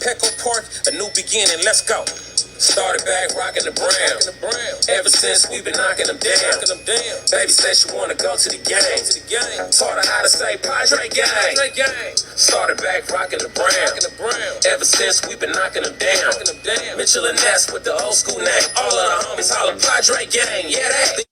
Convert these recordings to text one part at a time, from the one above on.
Petco Park, a new beginning, let's go. Started back rocking the brown. Ever since we've been knocking them down. Baby said she wanna go to the game. Taught her how to say Padre gang. Started back rocking the brown. Ever since we've been knocking them down. Mitchell and Ness with the old school name. All of the homies holler Padre gang. Yeah, that.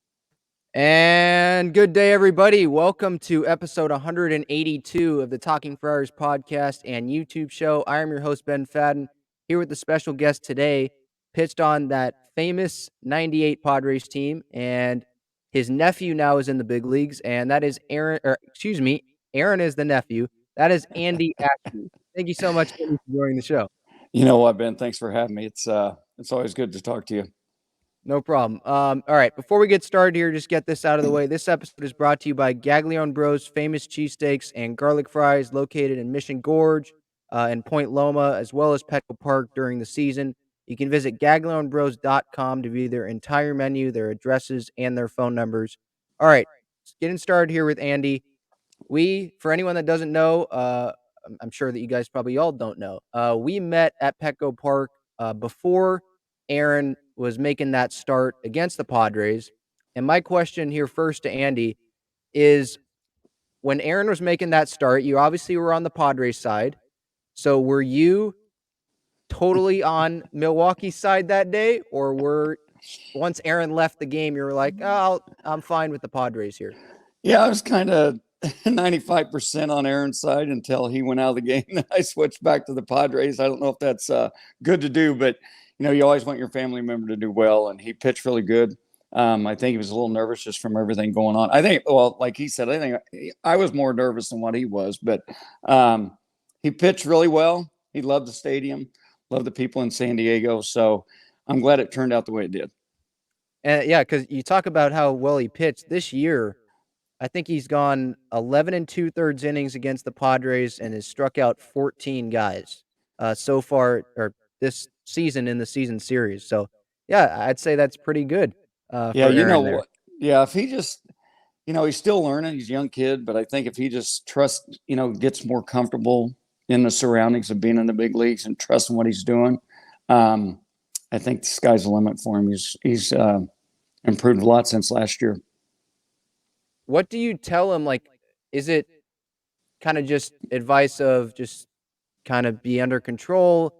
And good day, everybody. Welcome to episode 182 of the Talking Friars podcast and YouTube show. I am your host, Ben Fadden, here with the special guest today, pitched on that famous 98 Padres team, and his nephew now is in the big leagues, and that is Aaron is the nephew. That is Andy Ashby. Thank you so much for joining the show. You know what, Ben? Thanks for having me. It's always good to talk to you. No problem. All right, before we get started here, just get this out of the way. This episode is brought to you by GAGLIONE Bros famous cheesesteaks and garlic fries located in Mission Gorge and Point Loma, as well as Petco Park during the season. You can visit GAGLIONEBros.com to view their entire menu, their addresses, and their phone numbers. All right, getting started here with Andy. For anyone that doesn't know, I'm sure that you guys probably all don't know, we met at Petco Park before Aaron was making that start against the Padres. And my question here first to Andy is, when Aaron was making that start, you obviously were on the Padres side. So were you totally on Milwaukee's side that day, or once Aaron left the game, you were like, oh, I'm fine with the Padres here? Yeah, I was kind of 95% on Aaron's side until he went out of the game. Then I switched back to the Padres. I don't know if that's good to do, but you always want your family member to do well, and he pitched really good. I think he was a little nervous just from everything going on. I think, well, like he said, I think I was more nervous than what he was, but he pitched really well. He loved the stadium, loved the people in San Diego. So I'm glad it turned out the way it did. And yeah, because you talk about how well he pitched this year. I think he's gone 11 2/3 innings against the Padres and has struck out 14 guys so far, or this season in the season series. So, yeah, I'd say that's pretty good. Yeah, for Aaron there. what? Yeah, if he just, he's still learning. He's a young kid, but I think if he just trusts, gets more comfortable in the surroundings of being in the big leagues and trusting what he's doing, I think the sky's the limit for him. He's improved a lot since last year. What do you tell him? Like, is it kind of just advice of just kind of be under control?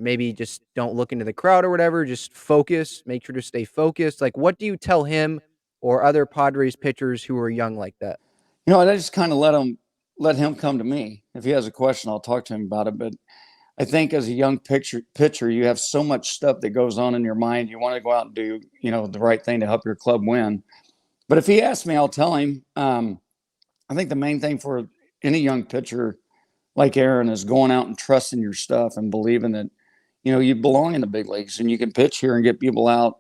Maybe just don't look into the crowd or whatever. Just focus. Make sure to stay focused. Like, what do you tell him or other Padres pitchers who are young like that? I just kind of let him come to me. If he has a question, I'll talk to him about it. But I think as a young pitcher, you have so much stuff that goes on in your mind. You want to go out and do, the right thing to help your club win. But if he asks me, I'll tell him. I think the main thing for any young pitcher like Aaron is going out and trusting your stuff and believing that, you belong in the big leagues and you can pitch here and get people out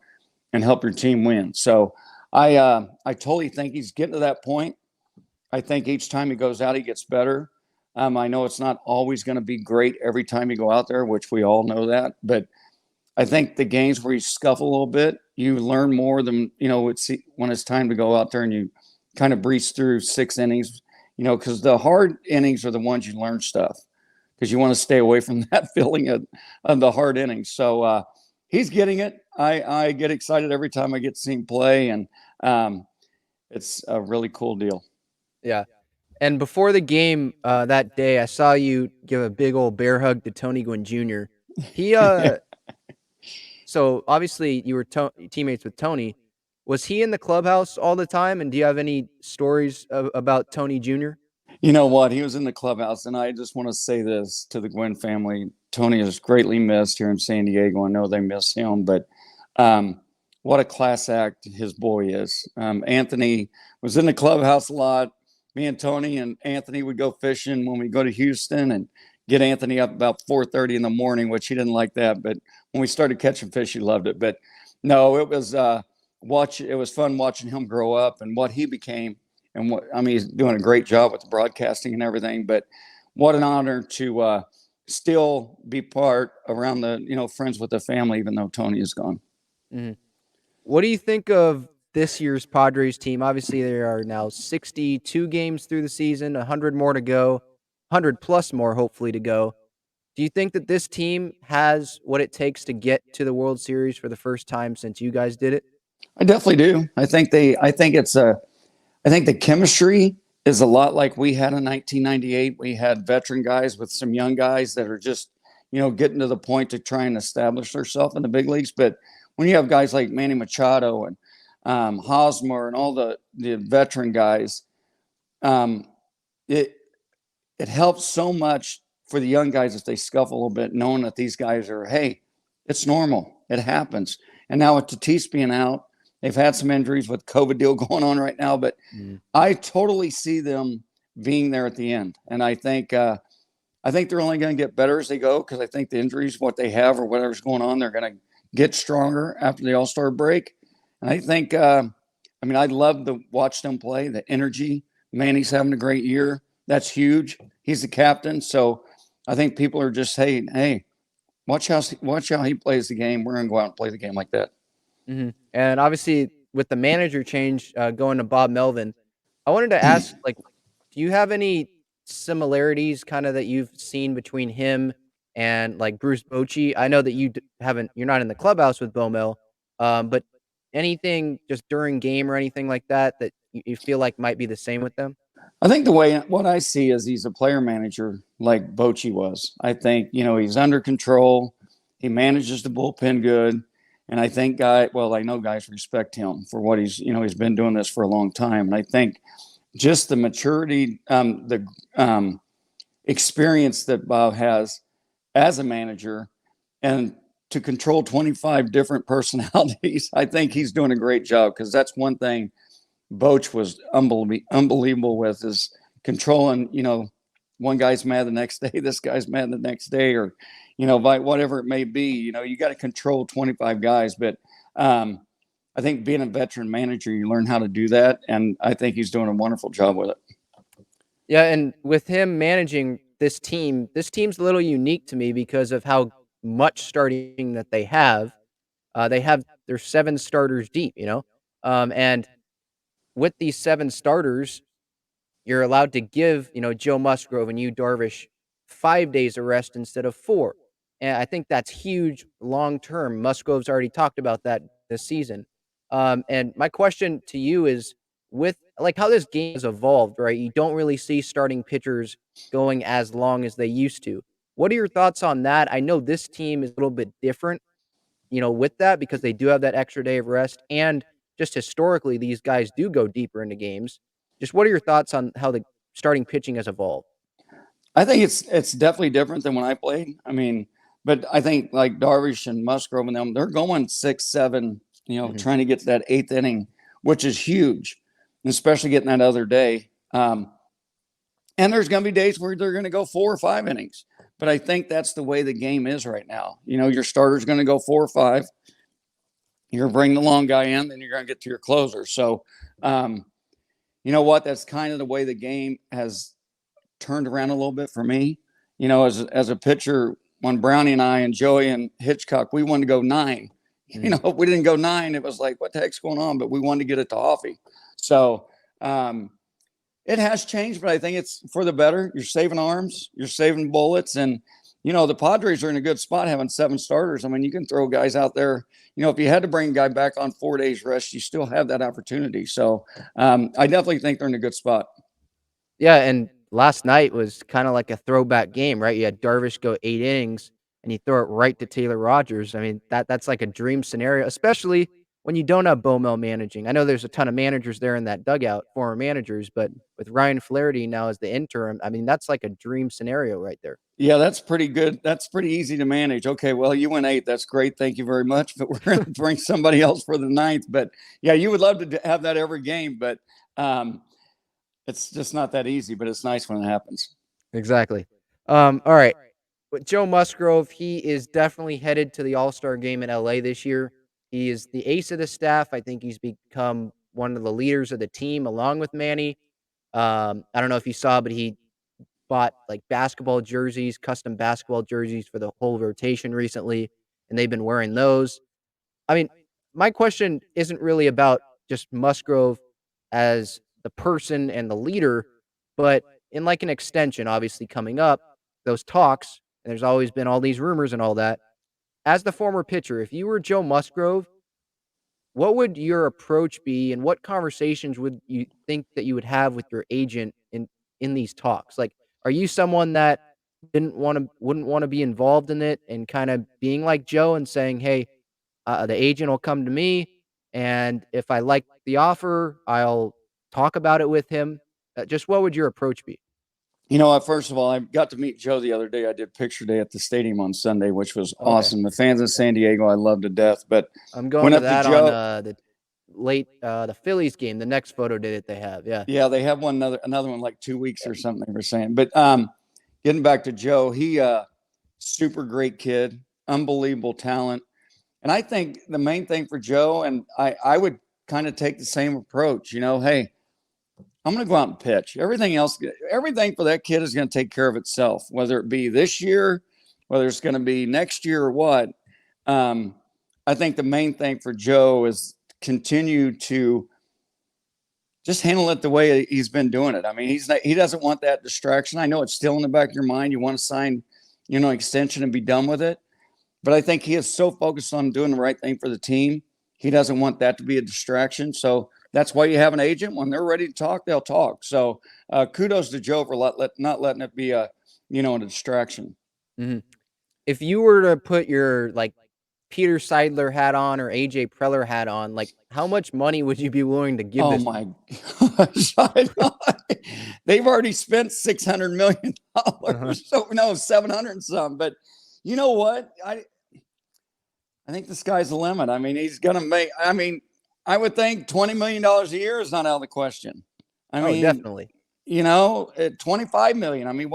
and help your team win. So I totally think he's getting to that point. I think each time he goes out, he gets better. I know it's not always going to be great every time you go out there, which we all know that. But I think the games where you scuffle a little bit, you learn more than, when it's time to go out there and you kind of breeze through 6 innings, because the hard innings are the ones you learn stuff, because you want to stay away from that feeling of the hard innings. So he's getting it. I get excited every time I get to see him play, and it's a really cool deal. Yeah. And before the game that day, I saw you give a big old bear hug to Tony Gwynn Jr. He So obviously you were teammates with Tony. Was he in the clubhouse all the time? And do you have any stories about Tony Jr.? You know what? He was in the clubhouse, and I just want to say this to the Gwynn family. Tony is greatly missed here in San Diego. I know they miss him, but what a class act his boy is. Anthony was in the clubhouse a lot. Me and Tony and Anthony would go fishing when we go to Houston and get Anthony up about 4:30 in the morning, which he didn't like that. But when we started catching fish, he loved it. But no, it was it was fun watching him grow up and what he became. And he's doing a great job with the broadcasting and everything. But what an honor to still be part around the, friends with the family, even though Tony is gone. Mm-hmm. What do you think of this year's Padres team? Obviously, there are now 62 games through the season, 100 more to go, 100 plus more hopefully to go. Do you think that this team has what it takes to get to the World Series for the first time since you guys did it? I definitely do. I think the chemistry is a lot like we had in 1998. We had veteran guys with some young guys that are just, getting to the point to try and establish themselves in the big leagues. But when you have guys like Manny Machado and Hosmer and all the veteran guys, um, it it helps so much for the young guys if they scuffle a little bit, knowing that these guys are, hey, it's normal, it happens. And now with Tatis being out, they've had some injuries with COVID deal going on right now, but I totally see them being there at the end. And I think they're only going to get better as they go, because I think the injuries, what they have or whatever's going on, they're going to get stronger after the All-Star break. And I think, I'd love to watch them play. The energy, Manny's having a great year. That's huge. He's the captain, so I think people are just saying, "Hey, watch how he plays the game. We're going to go out and play the game like that." And obviously, with the manager change going to Bob Melvin, I wanted to ask, like, do you have any similarities kind of that you've seen between him and like Bruce Bochy? I know that you're not in the clubhouse with Bo Mel, but anything just during game or anything like that that you feel like might be the same with them? I think what I see is he's a player manager like Bochy was. I think, he's under control. He manages the bullpen good. And I think I know guys respect him for what he's been doing this for a long time. And I think just the maturity, the experience that Bob has as a manager, and to control 25 different personalities, I think he's doing a great job, because that's one thing Boch was unbelievable with, is controlling, one guy's mad the next day, this guy's mad the next day, or, by whatever it may be, you got to control 25 guys. But I think being a veteran manager, you learn how to do that. And I think he's doing a wonderful job with it. Yeah, and with him managing this team's a little unique to me because of how much starting that they have. Their 7 starters deep, and with these 7 starters, you're allowed to give, Joe Musgrove and Yu Darvish 5 days of rest instead of 4. And I think that's huge long term. Musgrove's already talked about that this season. And my question to you is, with like how this game has evolved, right? You don't really see starting pitchers going as long as they used to. What are your thoughts on that? I know this team is a little bit different, with that, because they do have that extra day of rest, and just historically, these guys do go deeper into games. Just what are your thoughts on how the starting pitching has evolved? I think it's definitely different than when I played. But I think like Darvish and Musgrove and them, they're going 6, 7, trying to get to that 8th inning, which is huge, especially getting that other day. And there's going to be days where they're going to go 4 or 5 innings. But I think that's the way the game is right now. Your starter's going to go 4 or 5. You're going to bring the long guy in, then you're going to get to your closer. So, you know what? That's kind of the way the game has turned around a little bit for me. As a pitcher, when Brownie and I and Joey and Hitchcock, we wanted to go 9. If we didn't go 9, it was like, what the heck's going on? But we wanted to get it to Hoffy. So it has changed, but I think it's for the better. You're saving arms, you're saving bullets. And, the Padres are in a good spot having 7 starters. You can throw guys out there. If you had to bring a guy back on 4 days rest, you still have that opportunity. So I definitely think they're in a good spot. Yeah, and last night was kind of like a throwback game, right? You had Darvish go 8 innings, and you throw it right to Taylor Rogers. That's like a dream scenario, especially when you don't have Bomel managing. I know there's a ton of managers there in that dugout, former managers, but with Ryan Flaherty now as the interim, that's like a dream scenario right there. Yeah, that's pretty good. That's pretty easy to manage. Okay, well, you went 8. That's great. Thank you very much. But we're going to bring somebody else for the 9th. But yeah, you would love to have that every game, but it's just not that easy. But it's nice when it happens. Exactly. All right. But Joe Musgrove, he is definitely headed to the All-Star game in LA this year. He is the ace of the staff. I think he's become one of the leaders of the team along with Manny. I don't know if you saw, but he bought like basketball jerseys, custom basketball jerseys for the whole rotation recently, and they've been wearing those. I mean, my question isn't really about just Musgrove as the person and the leader, but in like an extension, obviously coming up, those talks, and there's always been all these rumors and all that. As the former pitcher, if you were Joe Musgrove, what would your approach be, and what conversations would you think that you would have with your agent in these talks? Like, are you someone that wouldn't want to be involved in it and kind of being like Joe and saying, "Hey, the agent will come to me, and if I like the offer, I'll talk about it with him." Just what would your approach be? You know what? First of all, I got to meet Joe the other day. I did picture day at the stadium on Sunday, which was Okay. awesome. The fans in San Diego, I love to death. But I'm going went to up to that Joe. on the Phillies game, the next photo day that they have. Yeah. Yeah, they have another one like 2 weeks or something, they were saying. But getting back to Joe, he super great kid, unbelievable talent. And I think the main thing for Joe, and I would kind of take the same approach, hey, I'm going to go out and pitch. Everything for that kid is going to take care of itself, whether it be this year, whether it's going to be next year or what. I think the main thing for Joe is continue to just handle it the way he's been doing it. I mean, he doesn't want that distraction. I know it's still in the back of your mind. You want to sign, an extension and be done with it. But I think he is so focused on doing the right thing for the team. He doesn't want that to be a distraction. So that's why you have an agent. When they're ready to talk, they'll talk. So kudos to Joe for not letting it be a distraction. Mm-hmm. If you were to put your Peter Seidler hat on or AJ Preller hat on, how much money would you be willing to give? Oh this? My gosh. They've already spent $600 million. So no, 700 and some. But you know what? I think the sky's the limit. I mean, he's going to make, I would think $20 million a year is not out of the question. I mean, definitely. At $25 million. I mean,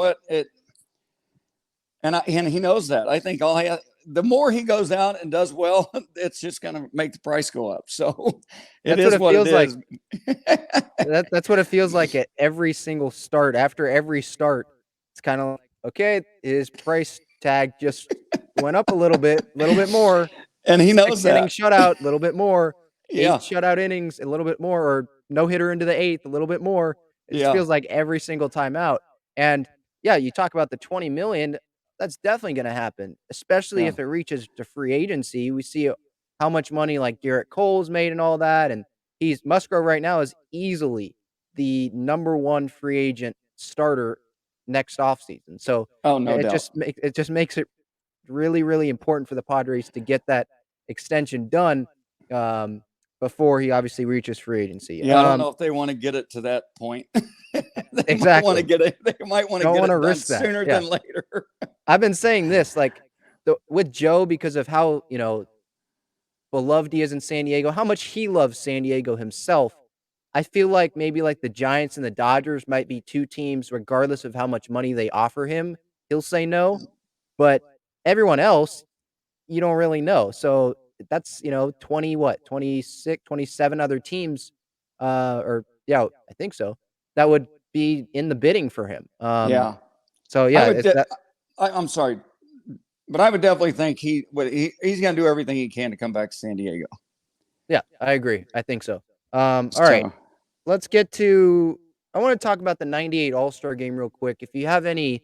and he knows that. I think the more he goes out and does well, it's just going to make the price go up. So that's what it feels like. That's what it feels like at every single start. After every start, it's kind of like, okay, his price tag just went up a little bit more. And he knows that. Inning shutout, a little bit more. Yeah. 8 shutout innings, a little bit more, or no hitter into the 8th, a little bit more. It just feels like every single time out. And yeah, you talk about the $20 million. That's definitely going to happen, especially if it reaches to free agency. We see how much money Garrett Cole's made and all that. And Musgrove right now is easily the #1 free agent starter next offseason. So no doubt. It just makes it really, really important for the Padres to get that extension done before he obviously reaches free agency. Yeah, I don't know if they want to get it to that point. Exactly. They might want to get it done sooner than later. I've been saying this with Joe because of how beloved he is in San Diego, how much he loves San Diego himself. I feel like maybe the Giants and the Dodgers might be two teams, regardless of how much money they offer him, he'll say no. But everyone else, you don't really know. So that's 26, 27 other teams, I think so, that would be in the bidding for him. So yeah, I'm sorry, but I would definitely think he's going to do everything he can to come back to San Diego. Yeah, I agree. I think so. All right, let's get to. I want to talk about the '98 All-Star Game real quick. If you have any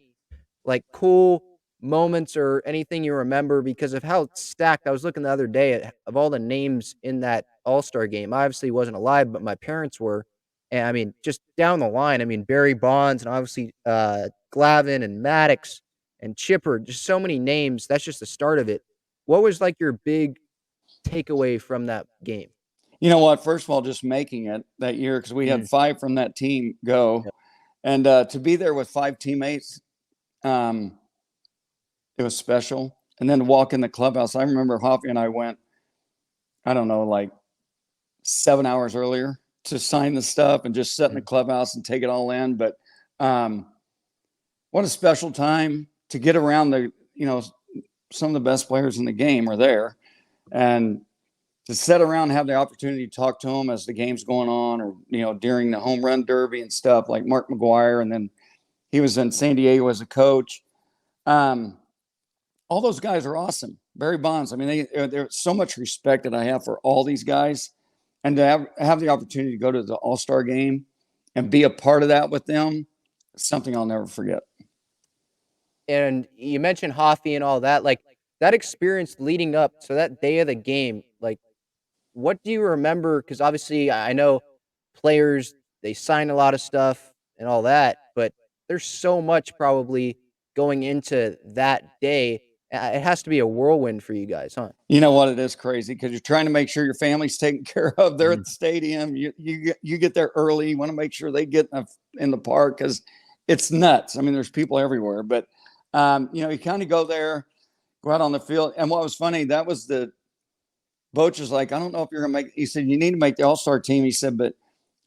cool moments or anything you remember because of how stacked. I was looking the other day of all the names in that All-Star game. I obviously wasn't alive, but my parents were. And I mean, just down the line, Barry Bonds and obviously Glavine and Maddox and Chipper, just so many names. That's just the start of it. What was your big takeaway from that game? You know what? First of all, just making it that year, because we had 5 from that team go. Yep. And to be there with 5 teammates, it was special. And then to walk in the clubhouse, I remember Hoppy and I went, 7 hours earlier to sign the stuff and just sit in the clubhouse and take it all in. But what a special time to get around some of the best players in the game are there. And to sit around and have the opportunity to talk to them as the game's going on or, during the home run derby and stuff like Mark McGwire. And then he was in San Diego as a coach. All those guys are awesome. Barry Bonds. There's so much respect that I have for all these guys, and to have the opportunity to go to the All-Star game and be a part of that with them, it's something I'll never forget. And you mentioned Hoffy and all that, like, that experience leading up to that day of the game, like, what do you remember? Because obviously, I know players, they sign a lot of stuff and all that, but there's so much probably going into that day. It has to be a whirlwind for you guys, huh? You know what? It is crazy because you're trying to make sure your family's taken care of. They're at Mhm. the stadium. You get there early. You want to make sure they get in the park because it's nuts. I mean, there's people everywhere, but you kind of go there, go out on the field. And what was funny, that was the Boch was like, I don't know if you're gonna make. He said you need to make the All-Star team. He said, but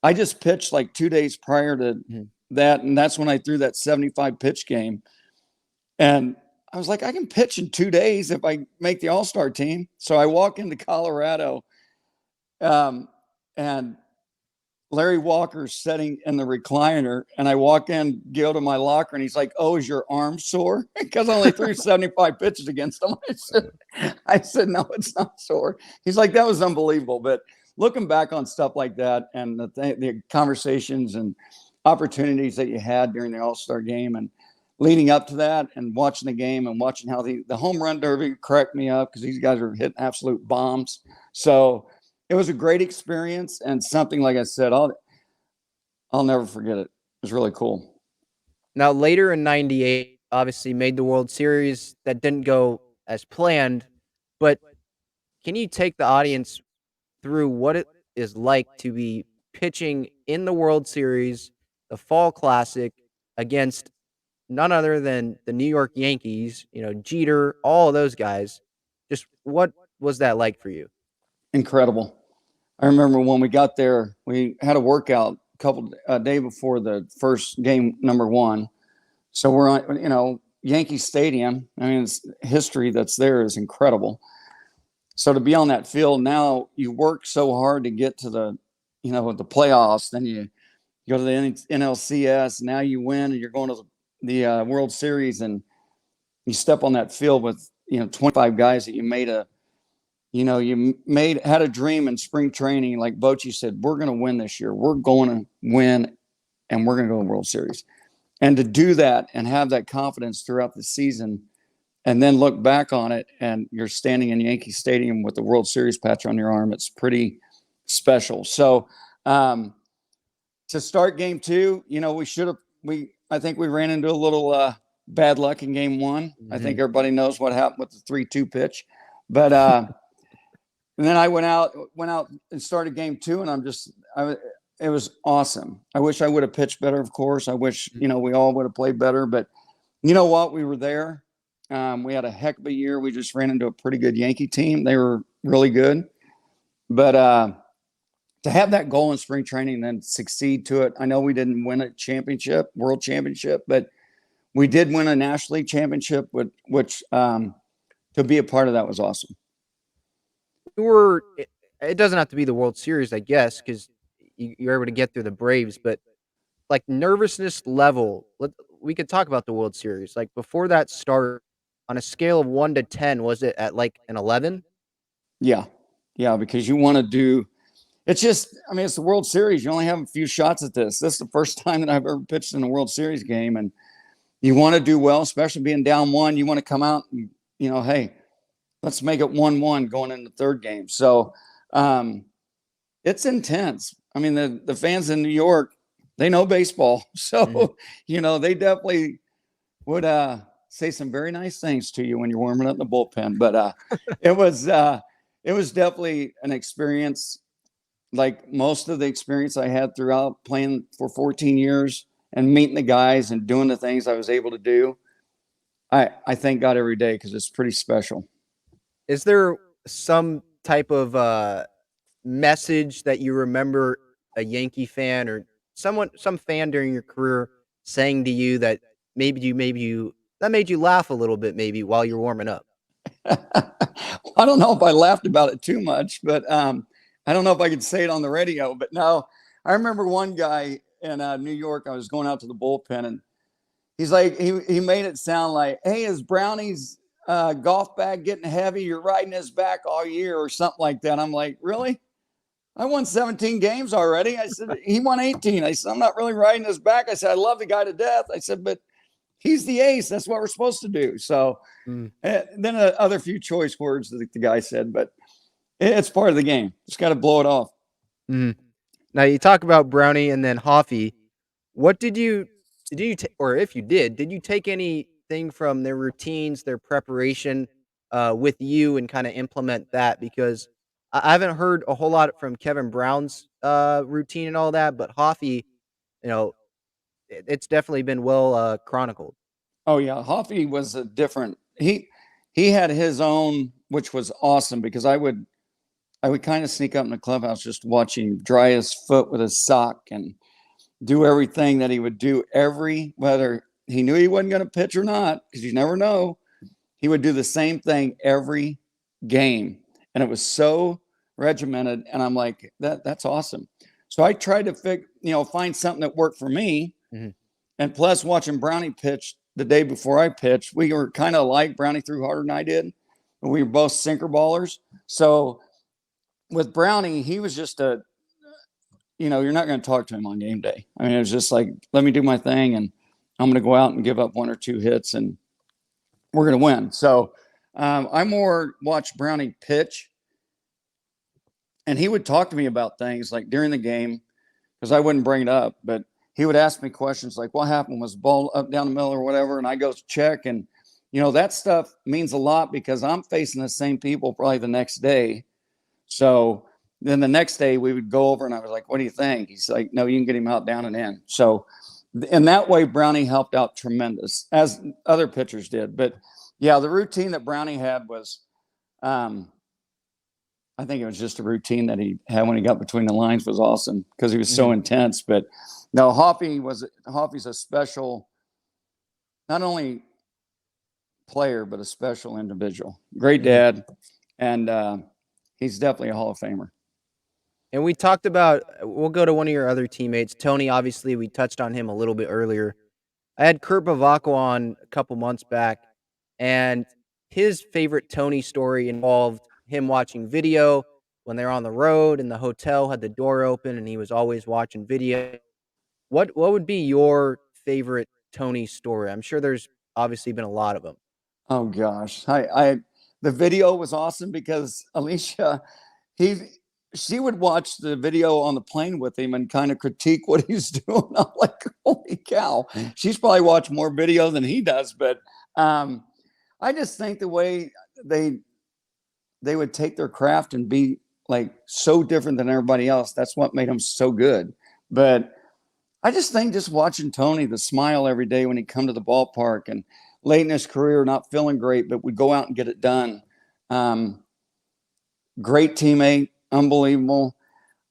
I just pitched like 2 days prior to Mhm. that, and that's when I threw that 75 pitch game. And I was like, I can pitch in 2 days if I make the All-Star team. So I walk into Colorado, and Larry Walker's sitting in the recliner, and I walk in, go to my locker, and he's like, "Oh, is your arm sore?" Because I only threw 75 pitches against him. I said, "No, it's not sore." He's like, "That was unbelievable." But looking back on stuff like that, and the conversations and opportunities that you had during the All-Star game, and leading up to that, and watching the game, and watching how the home run derby cracked me up because these guys are hitting absolute bombs. So it was a great experience, and something, like I said, I'll never forget it. It was really cool. Now, later in '98, obviously made the World Series. That didn't go as planned, but can you take the audience through what it is like to be pitching in the World Series, the Fall Classic, against none other than the New York Yankees, Jeter, all of those guys. Just what was that like for you? Incredible. I remember when we got there, we had a workout a day before the first game, number one. So we're on, Yankee Stadium. I mean, it's history that's there is incredible. So to be on that field now, you work so hard to get to the playoffs. Then you go to the NLCS. Now you win, and you're going to the World Series, and you step on that field with 25 guys that had a dream in spring training. Like Bochy said, we're going to win this year. We're going to win, and we're going to go to the World Series. And to do that and have that confidence throughout the season, and then look back on it, and you're standing in Yankee Stadium with the World Series patch on your arm, it's pretty special. So to start game two, I think we ran into a little bad luck in game one. I think everybody knows what happened with the 3-2 pitch. But and then I went out and started game two, and it was awesome. I wish I would have pitched better, of course. I wish, we all would have played better. But you know what? We were there. We had a heck of a year. We just ran into a pretty good Yankee team. They were really good. But to have that goal in spring training and then succeed to it, I know we didn't win a world championship, but we did win a National League championship, which to be a part of that was awesome. It doesn't have to be the World Series, I guess, because you're able to get through the Braves, but like nervousness level, we could talk about the World Series. Like before that start, on a scale of 1 to 10, was it at like an 11? Yeah, because you want to do. It's just, I mean, it's the World Series. You only have a few shots at this. This is the first time that I've ever pitched in a World Series game, and you want to do well, especially being down one. You want to come out and hey, let's make it 1-1 going into the third game. So it's intense. I mean, the fans in New York, they know baseball. So, they definitely would say some very nice things to you when you're warming up in the bullpen. But it was definitely an experience, like most of the experience I had throughout playing for 14 years and meeting the guys and doing the things I was able to do. I thank God every day because it's pretty special. Is there some type of message that you remember a Yankee fan or some fan during your career saying to you that that made you laugh a little bit maybe while you're warming up? I don't know if I laughed about it too much, but I don't know if I could say it on the radio. But no, I remember one guy in New York. I was going out to the bullpen, and he's like, he made it sound like, "Hey, is Brownie's golf bag getting heavy? You're riding his back all year," or something like that. I'm like, really? I won 17 games already. I said, he won 18. I said, I'm not really riding his back. I said, I love the guy to death. I said, but he's the ace. That's what we're supposed to do. So then other few choice words that the guy said, but it's part of the game. Just got to blow it off. Now you talk about Brownie and then Hoffy. What did you or if you did you take anything from their routines, their preparation with you and kind of implement that? Because I haven't heard a whole lot from Kevin Brown's routine and all that, but Hoffy, you know, it's definitely been well chronicled. Oh yeah, Hoffy was a different. He had his own, which was awesome because I would kind of sneak up in the clubhouse just watch him dry his foot with his sock and do everything that he would do whether he knew he wasn't going to pitch or not, because you never know. He would do the same thing every game. And it was so regimented. And I'm like, that's awesome. So I tried to find something that worked for me. Mm-hmm. And plus watching Brownie pitch the day before I pitched, we were kind of alike. Brownie threw harder than I did. But we were both sinker ballers. So with Brownie, he was just you're not going to talk to him on game day. I mean, it was just like, let me do my thing, and I'm going to go out and give up 1 or 2 hits, and we're going to win. So I more watched Brownie pitch, and he would talk to me about things like during the game, because I wouldn't bring it up, but he would ask me questions like, what happened? Was the ball up, down the middle, or whatever? And I go check, and, that stuff means a lot because I'm facing the same people probably the next day. So then the next day we would go over and I was like, what do you think? He's like, no, you can get him out, down and in. So in that way, Brownie helped out tremendous, as other pitchers did. But yeah, the routine that Brownie had was, I think it was just a routine that he had when he got between the lines was awesome because he was so intense. But no, Hoffy's a special, not only player, but a special individual. Great dad. And he's definitely a Hall of Famer. And we talked about, we'll go to one of your other teammates, Tony. Obviously, we touched on him a little bit earlier. I had Kurt Bavako on a couple months back, and his favorite Tony story involved him watching video when they're on the road and the hotel had the door open and he was always watching video. What would be your favorite Tony story? I'm sure there's obviously been a lot of them. Oh gosh. The video was awesome because Alicia, she would watch the video on the plane with him and kind of critique what he's doing. I'm like, holy cow. She's probably watched more video than he does. But I just think the way they would take their craft and be like so different than everybody else, that's what made them so good. But I just think just watching Tony, the smile every day when he'd come to the ballpark and late in his career, not feeling great, but would go out and get it done. Great teammate. Unbelievable.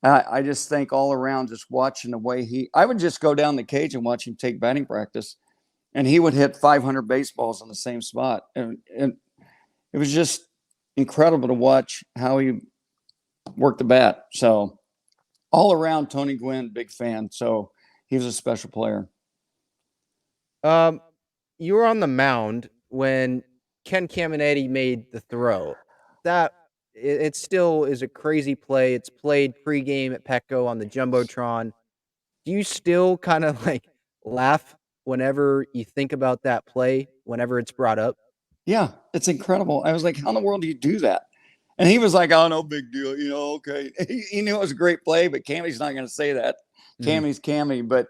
I just think all around, just watching the way I would just go down the cage and watch him take batting practice, and he would hit 500 baseballs on the same spot. And it was just incredible to watch how he worked the bat. So all around, Tony Gwynn, big fan. So he was a special player. You were on the mound when Ken Caminiti made the throw. That it still is a crazy play. It's played pregame at Petco on the Jumbotron. Do you still kind of like laugh whenever you think about that play, whenever it's brought up? Yeah, it's incredible. I was like, how in the world do you do that? And he was like, oh, no big deal. Okay. He knew it was a great play, but Cammy's not going to say that. Cammy's Cammy. But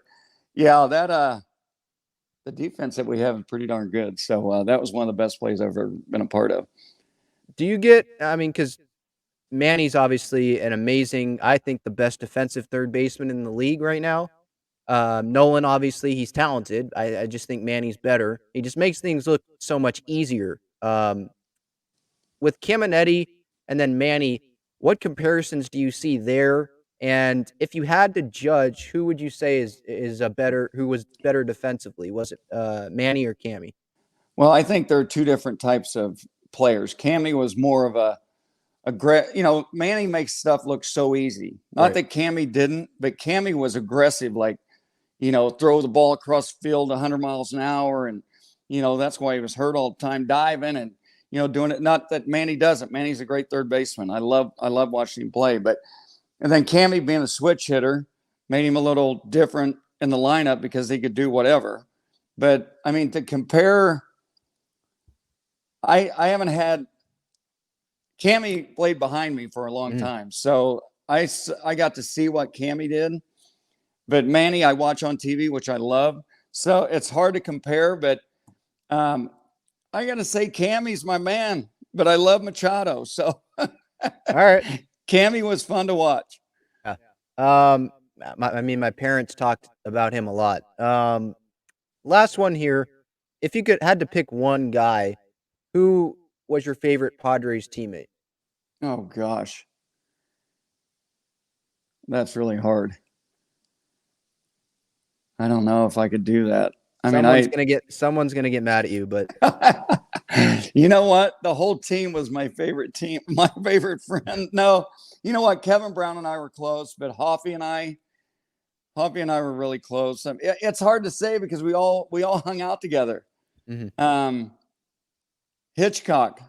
yeah, the defense that we have is pretty darn good. So that was one of the best plays I've ever been a part of. Do you because Manny's obviously an amazing, I think the best defensive third baseman in the league right now. Nolan, obviously, he's talented. I just think Manny's better. He just makes things look so much easier. With Caminiti and then Manny, what comparisons do you see there? And if you had to judge, who would you say who was better defensively? Was it Manny or Cammy? Well, I think there are two different types of players. Cammy was more of Manny makes stuff look so easy. Not that Cammy didn't, but Cammy was aggressive, like, throw the ball across the field 100 miles an hour. And, that's why he was hurt all the time, diving and, doing it. Not that Manny doesn't. Manny's a great third baseman. I love watching him play. And then Cammy being a switch hitter made him a little different in the lineup because he could do whatever. But I mean, to compare, I haven't had Cammy played behind me for a long time, so I got to see what Cammy did. But Manny, I watch on TV, which I love. So it's hard to compare. But I got to say, Cammy's my man. But I love Machado. So all right, Cammy was fun to watch. Yeah. I mean, my parents talked about him a lot. Last one here. If you had to pick one guy, who was your favorite Padres teammate? Oh gosh, that's really hard. I don't know if I could do that. I mean, someone's gonna get mad at you, but you know what? The whole team was my favorite team, my favorite friend. No, you know what? Kevin Brown and I were close, but Hoffy and I were really close. It's hard to say because we all hung out together. Hitchcock,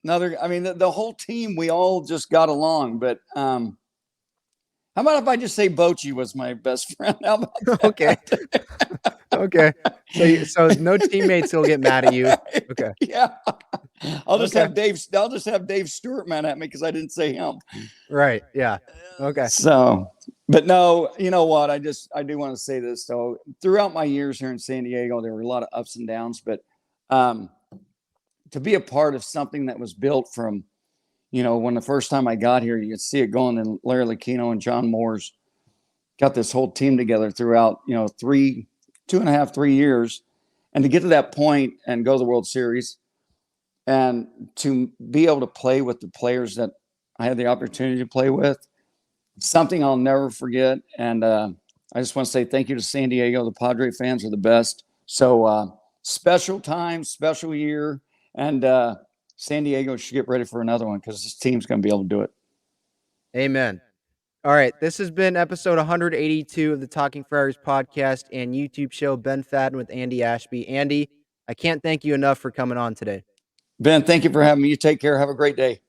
another. I mean, the whole team, we all just got along. But how about if I just say Bochy was my best friend? How about that? Okay. Okay. So no teammates will get mad at you. Okay. Yeah. I'll just have Dave Stewart mad at me because I didn't say him. Right. Yeah. Okay. So, but no, you know what? I do want to say this. So throughout my years here in San Diego, there were a lot of ups and downs, but to be a part of something that was built from, when the first time I got here, you could see it going, and Larry Lucchino and John Moore's got this whole team together throughout, 2.5, 3 years. And to get to that point and go to the World Series and to be able to play with the players that I had the opportunity to play with, something I'll never forget. And I just want to say thank you to San Diego. The Padre fans are the best. So special time, special year. And San Diego should get ready for another one because this team's going to be able to do it. Amen. All right. This has been episode 182 of the Talking Friars podcast and YouTube show, Ben Fadden with Andy Ashby. Andy, I can't thank you enough for coming on today. Ben, thank you for having me. You take care. Have a great day.